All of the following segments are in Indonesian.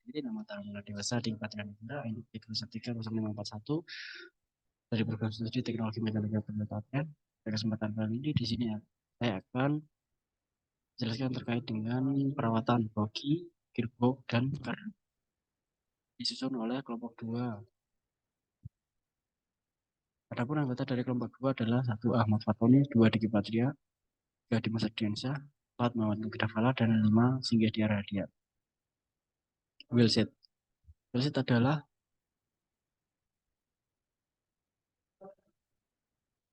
Jadi nama Taruna Dewasa di Kementerian Negara Induk 3130541 dari program studi teknologi mekanika perlengkapan. Pada kesempatan kali ini di sini saya akan jelaskan terkait dengan perawatan bogi, gearbox, dan kardan. Disusun oleh kelompok 2. Adapun anggota dari kelompok 2 adalah 1. Ahmad Fatoni, 2. Diki Patria, 3. Dimas Ardiansyah, 4. Muhammad Nugidafala, dan 5. Singgah Radia. Wheelset. Wheelset adalah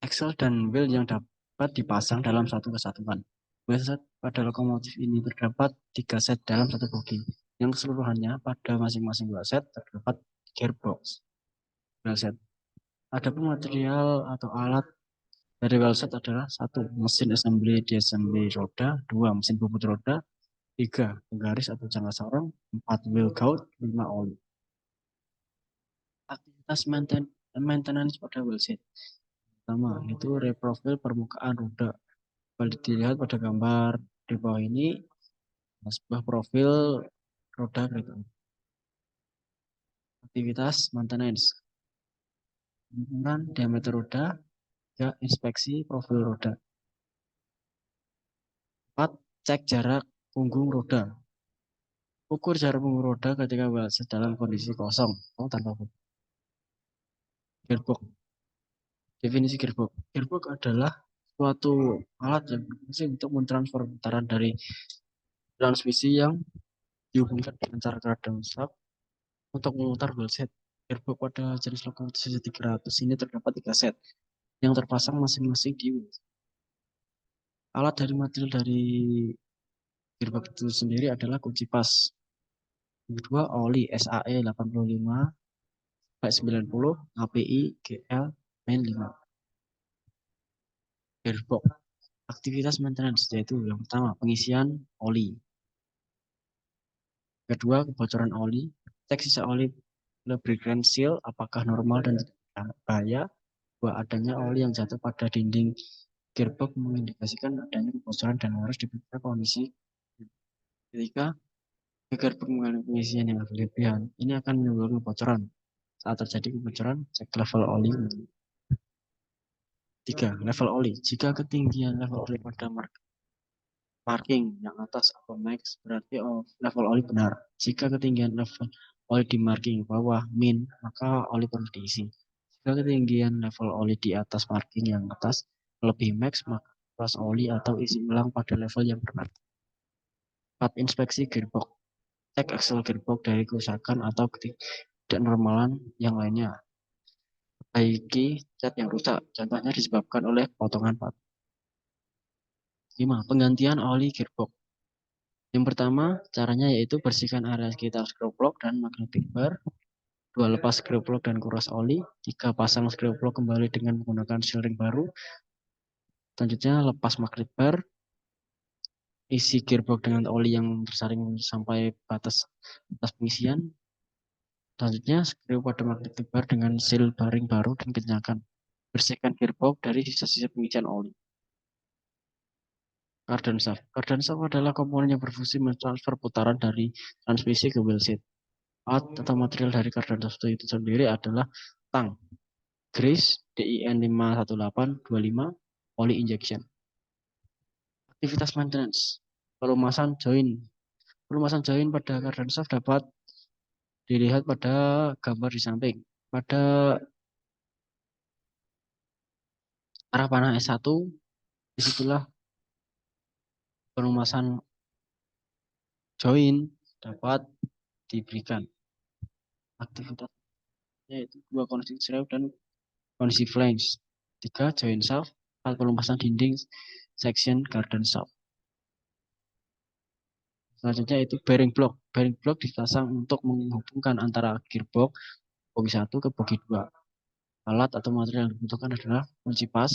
axle dan wheel yang dapat dipasang dalam satu kesatuan. Wheelset pada lokomotif ini terdapat 3 set dalam satu bogi, yang keseluruhannya pada masing-masing wheelset terdapat gearbox. Wheelset. Adapun material atau alat dari wheelset adalah 1. Mesin assembly di assembly roda, 2. Mesin bobot roda, 3. Penggaris atau jangka sorong, 4. Wheel gauge, 5. oli. Aktivitas maintenance pada wheelset. Pertama, itu reprofil permukaan roda. Kalau dilihat pada gambar di bawah ini, sebuah profil roda gitu. Aktivitas maintenance. Pengukuran diameter roda, 3. Inspeksi profil roda. 4. Cek jarak punggung roda. Ukur jarak punggung roda ketika wheelset dalam kondisi kosong atau tanpa beban. Gearbox. Definisi gearbox. Gearbox adalah suatu alat yang berfungsi untuk mentransfer putaran dari transmisi yang dihubungkan dengan cara keradang stop untuk memutar wheelset. Gearbox pada jenis lokomotif CC300 ini terdapat 3 set yang terpasang masing-masing di wheelset. Alat dari material dari gearbox itu sendiri adalah kunci pas. Yang kedua, oli SAE 85 90 API GL main 5. Gearbox. Aktivitas maintenance yaitu yang pertama pengisian oli. Kedua, kebocoran oli. Cek sisa oli lubricant seal apakah normal dan tidak bahaya. Dua, adanya oli yang jatuh pada dinding gearbox mengindikasikan adanya kebocoran dan harus diperiksa kondisi. Ketika gearbox mengalami pengisian yang berlebihan, ini akan menimbulkan kebocoran. Saat terjadi kebocoran, cek level oli. 3. Level oli. Jika ketinggian level oli pada marking yang atas atau max, berarti level oli benar. Jika ketinggian level oli di marking bawah min, maka oli perlu diisi. Jika ketinggian level oli di atas marking yang atas lebih max, maka keras oli atau isi ulang pada level yang benar. 4. Inspeksi gearbox. Cek aksel gearbox dari kerusakan atau ketidaknormalan yang lainnya. Perbaiki cat yang rusak, contohnya disebabkan oleh potongan part. 5. Penggantian oli gearbox. Yang pertama, caranya yaitu bersihkan area sekitar screw plug dan magnetic bar. 2. Lepas screw plug dan kuras oli. 3. Pasang screw plug kembali dengan menggunakan seal ring baru. Selanjutnya, lepas magnet bar. Isi gearbox dengan oli yang tersaring sampai batas pengisian. Selanjutnya, screw pada magnetic bar dengan seal baring baru dan kencangkan. Bersihkan gearbox dari sisa-sisa pengisian oli. Cardan shaft. Cardan shaft adalah komponen yang berfungsi mentransfer putaran dari transmisi ke wheelset. Alat atau material dari cardan shaft itu sendiri adalah tang, grease, DIN 51825, oli injection. Aktivitas maintenance. Pelumasan join. Pelumasan join pada cardan shaft dapat dilihat pada gambar di samping. Pada arah panah S1, disitulah pelumasan join dapat diberikan. Aktivitasnya yaitu 2. Kondisi serep dan kondisi flanks. 3. Join shaft. 4. Pelumasan dinding section cardan shaft. Selanjutnya itu bearing block. Bearing block dipasang untuk menghubungkan antara gearbox bogi 1 ke bogi 2. Alat atau material yang dibutuhkan adalah kunci pas,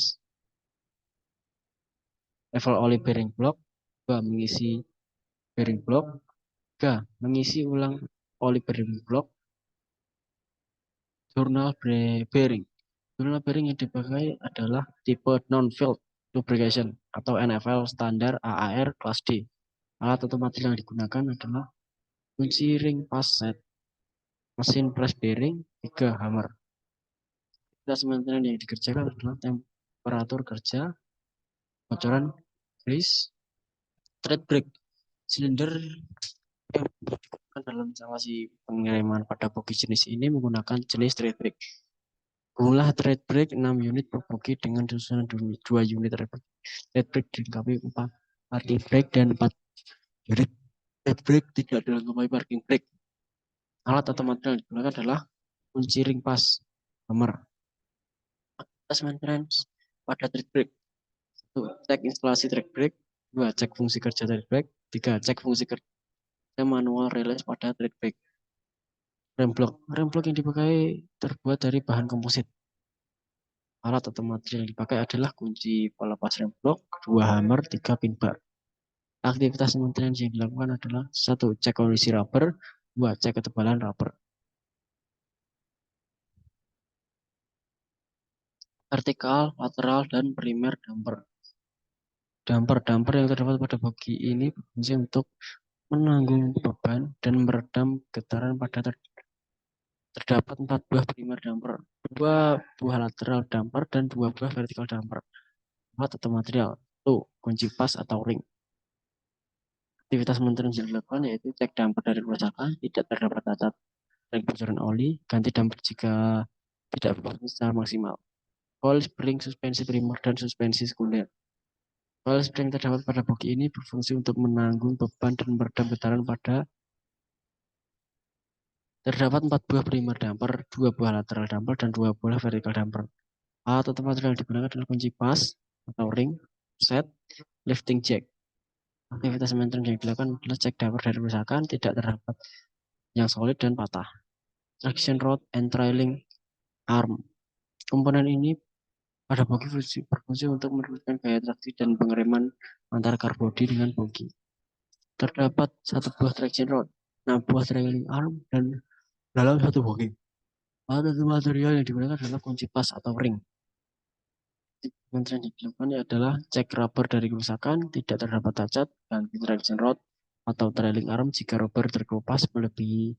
level oli bearing block, 2. Mengisi bearing block, 3. Mengisi ulang oli bearing block, journal bearing. Journal bearing yang dipakai adalah tipe non-field lubrication atau NFL standar AAR kelas D. Alat atau material yang digunakan adalah kunci ring pas set, mesin press bearing, 3 hammer. Aktivitas maintenance yang dikerjakan adalah temperatur kerja, bocoran grease, thread brake, silinder yang digunakan dalam instalasi pengiriman pada bogi jenis ini menggunakan jenis thread brake. Guna thread brake 6 unit per bogi dengan susunan 2 unit thread brake dilengkapi 4 parking brake dan 4 unit thread brake tidak dilengkapi parking brake. Alat atau material yang digunakan adalah kunci ring pas, hammer. Aktivitas maintenance pada thread brake. 1. Cek instalasi thread brake. 2. Cek fungsi kerja thread brake. 3. Cek fungsi kerja manual relay pada thread brake. Rem block. Rem block yang dipakai terbuat dari bahan komposit. Alat atau material yang dipakai adalah kunci pelepas rem block, 2 hammer, 3 pin bar. Aktivitas maintenance yang dilakukan adalah 1. Cek kondisi rubber. 2. Cek ketebalan rubber. Vertikal, lateral, dan primer damper. Damper yang terdapat pada bogi ini berfungsi untuk menanggung beban dan meredam getaran pada terdapat 4 buah primer damper, 2 buah lateral damper, dan 2 buah vertikal damper. Alat atau material. Tuh, kunci pas atau ring. Aktivitas maintenance yang dilakukan yaitu cek damper dari kerusakan, tidak terdapat cacat dan bocoran oli, ganti damper jika tidak berfungsi secara maksimal. Coil spring, suspensi primer, dan suspensi sekunder. Coil spring terdapat pada bogi ini berfungsi untuk menanggung beban dan meredam getaran pada terdapat 4 buah primer damper, 2 buah lateral damper, dan 2 buah vertical damper. Alat atau material yang digunakan adalah kunci pas atau ring, set, lifting jack. Aktivitas maintenance yang dilakukan adalah cek damper dari kerusakan, tidak terdapat yang solid dan patah. Traction rod and trailing arm. Komponen ini pada bogi berfungsi untuk menurunkan gaya traksi dan pengereman antara car body dengan bogi. Terdapat 1 buah traction rod, 6 buah trailing arm, dan dalam 1 bogi. Alat atau material yang digunakan adalah kunci pas atau ring. Maintenance yang dilakukan adalah cek rubber dari kerusakan, tidak terdapat cacat, ganti traction rod atau trailing arm jika rubber terkelupas melebihi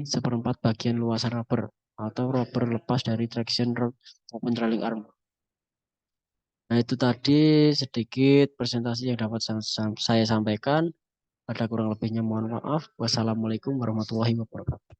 1/4 bagian luasan rubber, atau rubber lepas dari traction rod maupun trailing arm. Nah, itu tadi sedikit presentasi yang dapat saya sampaikan. Ada kurang lebihnya mohon maaf. Wassalamualaikum warahmatullahi wabarakatuh.